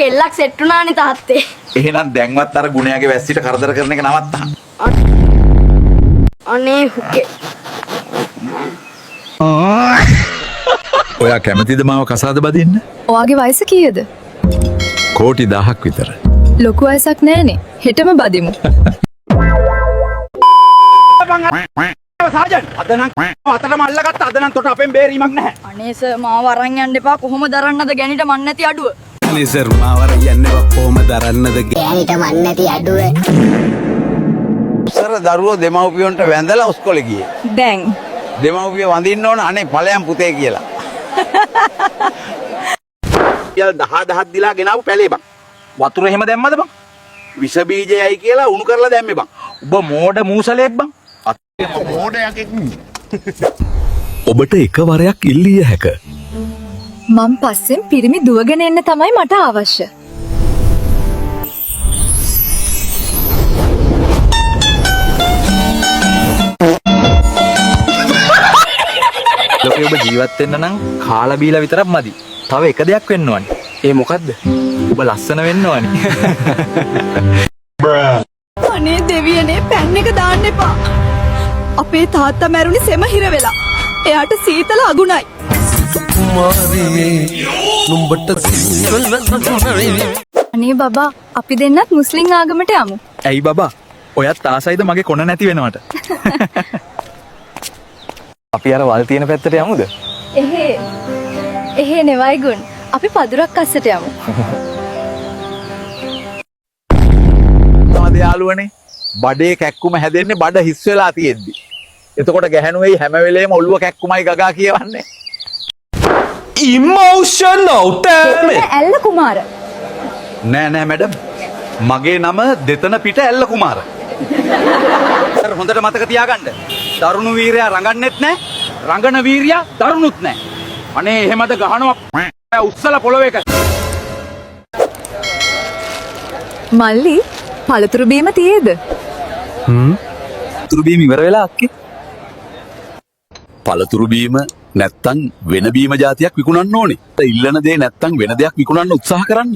කෙල්ලක් set වුණානේ තාත්තේ. එහෙනම් දැන්වත් අර ගුණයාගේ වැස්සිට කරදර කරන එක නවත්තා. අනේ හුකේ. ඔයා කැමතිද මාව කසාද බදින්න? ඔයාගේ වයස කීයද? කෝටි 1000ක් විතර. ලොකු වයසක් නෑනේ. හෙටම බදිමු. සාජන් අද නම් අතටම අල්ලගත්ත. අද නම් තොට අපෙන් බේරීමක් නැහැ. අනේ සර් මාව අරන් යන්න එපා. කොහොම දරන්නද ගැණිට මන් නැති අඩුව. අනේ සර් මාව අරන් යන්න එපා. කොහොම දරන්නද ගැණිට මන් නැති අඩුව. සර් දරුවෝ දෙමව්පියන්ට වැඳලා ඔස්කොලේ ගියේ. දැන් දෙමව්පිය වඳින්න ඕන අනේ ඵලයන් පුතේ කියලා. ඊයල් 10,000ක් දිලා ගෙනාවු පැලේ බං. වතුර එහෙම දැම්මද බං? විස බීජයයි කියලා උණු කරලා දැම්මේ බං. ඔබ මෝඩ මූසලෙක් බං. ඔබට එකවරයක් ඉල්ලිය හැක. මං පස්සෙන් පිරිමි දුවගෙන එන්න තමයි මට අවශ්‍ය. ලෝකේ ඔබ ජීවත් වෙන්න නම් කාලා බීලා විතරක් මදි. තව එක දෙයක් වෙන්න ඕනි. ඒ මොකද්ද? ඔබ ලස්සන වෙන්න ඕනි. අනේ දෙවියනේ පැන් එක දාන්න එපා. අපේ තාත්තා මැරුණේ සෙම හිර වෙලා. එයාට සීතල අගුණයි. අනේ බබා අපි දෙන්නත් මුස්ලිම් ආගමට යමු. ඇයි බබා? ඔයත් ආසයිද මගේ කොන නැති වෙනවට? අපි අර වල් තියෙන පැත්තට යමුද? එහෙ නෙවයිගුන්. අපි පදුරක් අස්සට යමු. තමයි යාළුවනේ. බඩේ කැක්කුම හැදෙන්නේ බඩ හිස් වෙලා තියෙද්දි. එතකොට ගැහණු වෙයි හැම වෙලේම ඔළුව කැක්කුමයි ගගා කියවන්නේ. Emotional damn it. ඇල්ල කුමාර. නෑ මැඩම්. මගේ නම දෙතන පිට ඇල්ල කුමාර. සර් හොඳට මතක තියාගන්න. දරුණු වීරයා රඟන්නෙත් නෑ. රඟන වීරයා දරුණුත් නෑ. අනේ එහෙමද ගහනවා උස්සල පොළොවේක. මල්ලි පළතුරු බීම තියේද? පළතුරු බීම ඉවර වෙලා අක්කේ. පළතුරු බීම නැත්තම් වෙන බීම જાතියක් විකුණන්න ඕනේ. ඉල්ලන දේ නැත්තම් වෙන දෙයක් විකුණන්න උත්සාහ කරන්න.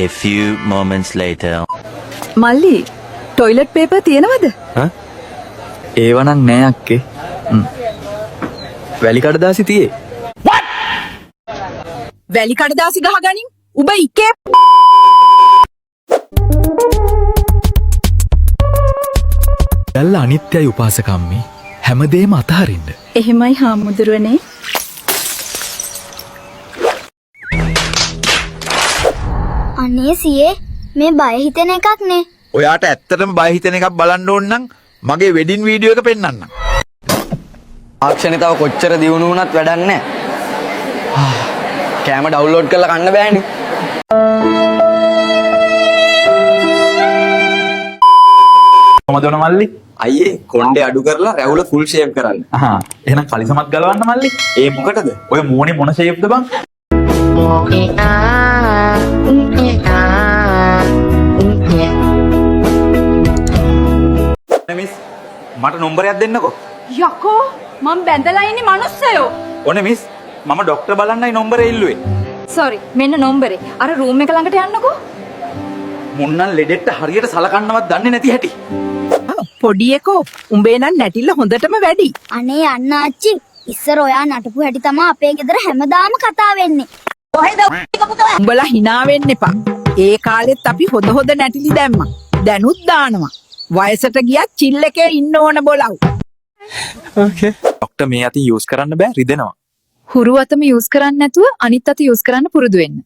A few moments later. මල්ලි টয়ලට් පේපර් තියෙනවද? ඒව නම් නෑ අක්කේ. වැලි කඩදාසි තියේ. වැලි කඩදාසි ගහගනින්. උඹ ඉකේ. දැල්ල අනිත්‍යයි උපාසකම්මි. හැමදේම අතහරින්න. එහෙමයි හාමුදුරුවනේ. අනේ සියේ මේ බය හිතෙන එකක් නේ. ඔයාට ඇත්තටම බය හිතෙන එකක් බලන්න ඕන නම් මගේ වෙඩින් වීඩියෝ එක පෙන්නන්නම්. ආක්ෂණේ තව කොච්චර දියුණු වුණත් වැඩක් නැහැ. කැම ඩවුන්ලෝඩ් කරලා කන්න බෑනේ. කොහමද උන මල්ලි? අයියේ කොණ්ඩේ අඩු කරලා රැවුල ෆුල් ෂේප් කරන්න. එහෙනම් කලිසමත් ගලවන්න මල්ලි. ඒ මොකටද? ඔය මූණේ මොන ෂේප්ද බං? මිස් මට නම්බරයක් දෙන්නකෝ. යකෝ මම බැඳලා ඉන්නේ මනුස්සයෝ. ඕනේ මිස් මම ડોක්ටර් බලන්නයි නම්බරේ ඉල්ලුවේ. සෝරි මෙන්න නම්බරේ. අර රූම් එක ළඟට යන්නකෝ. මුන්නම් ලෙඩෙක්ට හරියට සලකන්නවත් දන්නේ නැති හැටි. පොඩි එකෝ උඹේ නම් නැටිල්ල හොඳටම වැඩි. අනේ යන්න ආච්චි. ඉස්සර ඔයා නටපු හැටි තමයි අපේ ගෙදර හැමදාම කතා වෙන්නේ. උඹලා hina වෙන්න එපා. ඒ කාලෙත් අපි හොද නැටිලි දැම්මා. දැනුත් දානවා. වයසට ගියත් චිල් එකේ ඉන්න ඕන බොලව්. ඕකේ. ડોක්ටර් මේ අතින් යූස් කරන්න බෑ රිදෙනවා. හුරු අතම යූස් කරන්න නැතුව අනිත් අත යූස් කරන්න පුරුදු වෙන්න.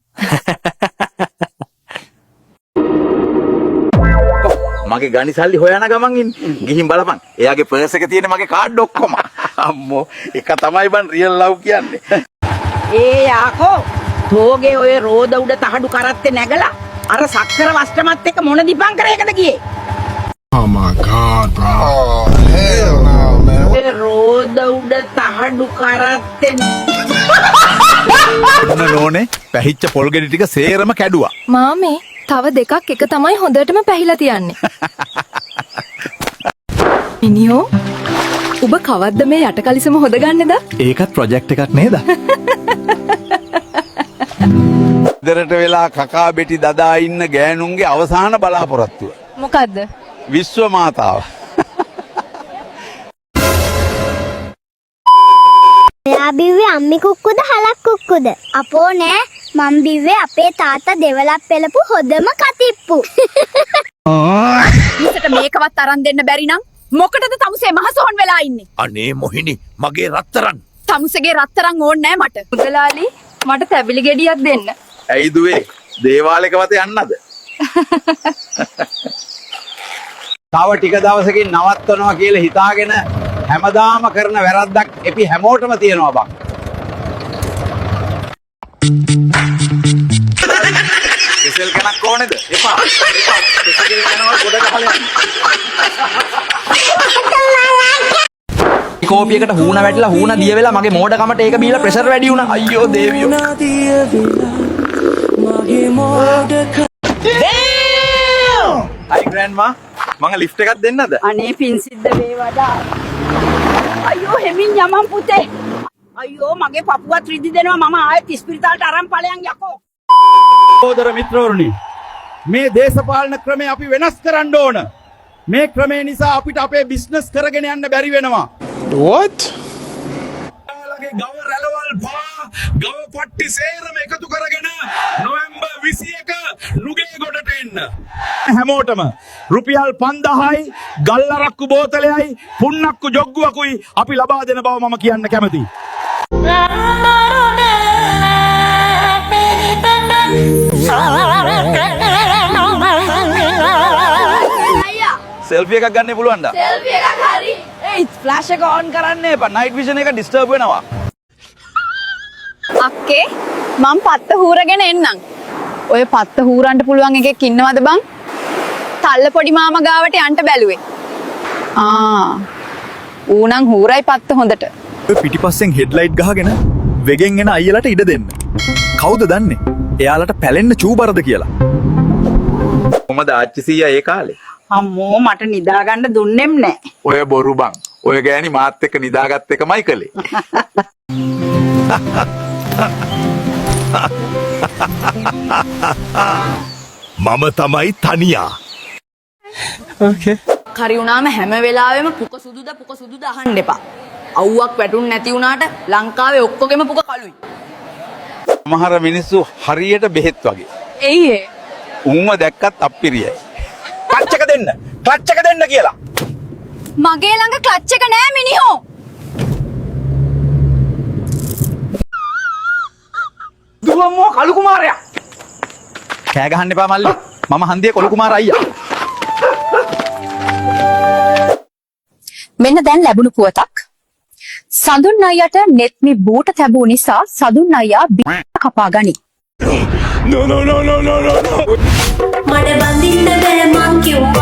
මගේ ගණි සල්ලි හොයන ගමන් ඉන්නේ. ගිහින් බලපන්. එයාගේ පර්ස් එකේ තියෙන මගේ කාඩ් ඔක්කොම. අම්මෝ එක තමයි බන් රියල් ලව් කියන්නේ. ඒ යාකෝ තෝගේ ඔය රෝද උඩ තහඩු කරත්තේ නැගලා අර සක්කර වස්ත්‍රමත් එක්ක මොන දිපං කරේකද ගියේ? Oh my god bro. Oh hell no man. ඒ රෝද උඩ තහඩු කරත්තේ ඔන්න නෝනේ පැහිච්ච පොල් ගෙඩි ටික සේරම කැඩුවා. මාමේ තව දෙකක් එක තමයි හොඳටම පැහිලා තියන්නේ. මිනිහෝ ඔබ කවද්ද මේ යට කලිසම හොදගන්නේද? ඒකත් ප්‍රොජෙක්ට් එකක් නේද? ගෙදරට වෙලා කකා බෙටි දදා ඉන්න ගෑනුන්ගේ අවසාන බලාපොරොත්තුව. මොකද්ද? විශ්ව මාතාව. එයා බිව්වේ අම්මි කුක්කුද හලක් කුක්කුද? අපෝ නෑ මං බිව්වේ අපේ තාත්තා දෙවලක් පෙළපු හොදම කතිප්පු. ඊට මේකවත් අරන් දෙන්න බැරි නම් මොකටද තමුසේ මහසොහන් වෙලා ඉන්නේ? අනේ මොහිනි මගේ රත්තරන්. තමුසේගේ රත්තරන් ඕනේ නෑ මට. මුදලාලි මට තැබිලි ගෙඩියක් දෙන්න. ඇයි දුවේ දේවාලයක වත යන්නද? තව ටික දවසකින් නවත්වනවා කියලා හිතාගෙන හැමදාම කරන වැරද්දක් අපි හැමෝටම තියෙනවා බං. කෙසෙල් කනක් ඕනේද? එපා. කෙසෙල් කනවා ගොඩ ගහලා යන්න. කෝපියකට හූන වැටිලා හූන දිය වෙලා මගේ මෝඩකමට ඒක බීලා ප්‍රෙෂර් වැඩි වුණා. අයියෝ දේවියෝ. හයි ග්‍රෑන්ඩ්මා මම ලිෆ්ට් එකක් දෙන්නද? අනේ පින් සිද්ධ වේවඩා. අයියෝ හෙමින් යමන් පුතේ. අයියෝ මගේ පපුවත් රිදි දෙනවා මම ආයෙත් ඉස්පිරිතාලට අරන් ඵලයන් යකෝ. සහෝදර මිත්‍රවරුනි මේ දේශපාලන ක්‍රමය අපි වෙනස් කරන්න ඕන. මේ ක්‍රමය නිසා අපිට අපේ බිස්නස් කරගෙන යන්න බැරි වෙනවා. What? ගව රැළවල් පා ගව පට්ටි සේරම එකතු කරගෙන නොවැම්බර් 21 නුගේ ගොඩට එන්න. හැමෝටම රුපියල් 5000යි ගල්ලරක්කු බෝතලයයි පුන්නක්කු ජොග්ගුවකුයි අපි ලබා දෙන බව මම කියන්න කැමතියි. සෙල්ෆි එකක් ගන්න පුළුවන්ද? සෙල්ෆි එකක් හරි. ඒයි ෆ්ලෑෂ් එක ඔන් කරන්න එපා. නයිට් විෂන් එක ඩිස්ටර්බ් වෙනවා. අක්කේ මං පත්ත හූරගෙන එන්නම්. ඔය පත්ත හූරන්න පුළුවන් එකෙක් ඉන්නවද බං? තල්ල පොඩි මාමා ගාවට යන්න බැලුවේ. ඌනම් හූරයි පත්ත හොඳට. පිටිපස්සෙන් හෙඩ්ලයිට් ගහගෙන වෙගෙන් එන අයියලට ඉඩ දෙන්න. කවුද දන්නේ? එයාලට පැලෙන්න චූබරද කියලා. කොහමද ආච්චි සීයා ඒ කාලේ? අම්මෝ මට නිදා ගන්න දුන්නෙම් නෑ. ඔය බොරු බං. ඔය ගෑණි මාත් එක්ක නිදාගත් එකමයි කළේ. මම තමයි තනියා. කරි වුණාම හැම වෙලාවෙම පුක සුදුද අහන්න එපා. අවුවක් වැටුන් නැති වුණාට ලංකාවේ ඔක්කොගෙම පුක කළුයි. සමහර මිනිස්සු හරියට බෙහෙත් වගේ. එයි ඒ. උන්ව දැක්කත් අප්පිරියයි. ක්ලච් එක දෙන්න. ක්ලච් එක දෙන්න කියලා. මගේ ළඟ ක්ලච් එක නෑ මිනිහෝ. දුවමෝ කළු කුමාරයා. කෑ ගහන්න එපා මල්ලි. මම හන්දියේ කොළු කුමාර අයියා. මෙන්න දැන් ලැබුණු පුවතක්. සඳුන් අයියට නෙත්මි බූට තැබූ නිසා සඳුන් අයියා කපා ගනි. No. මඩ බඳින්න බෑ මං කිව්වා.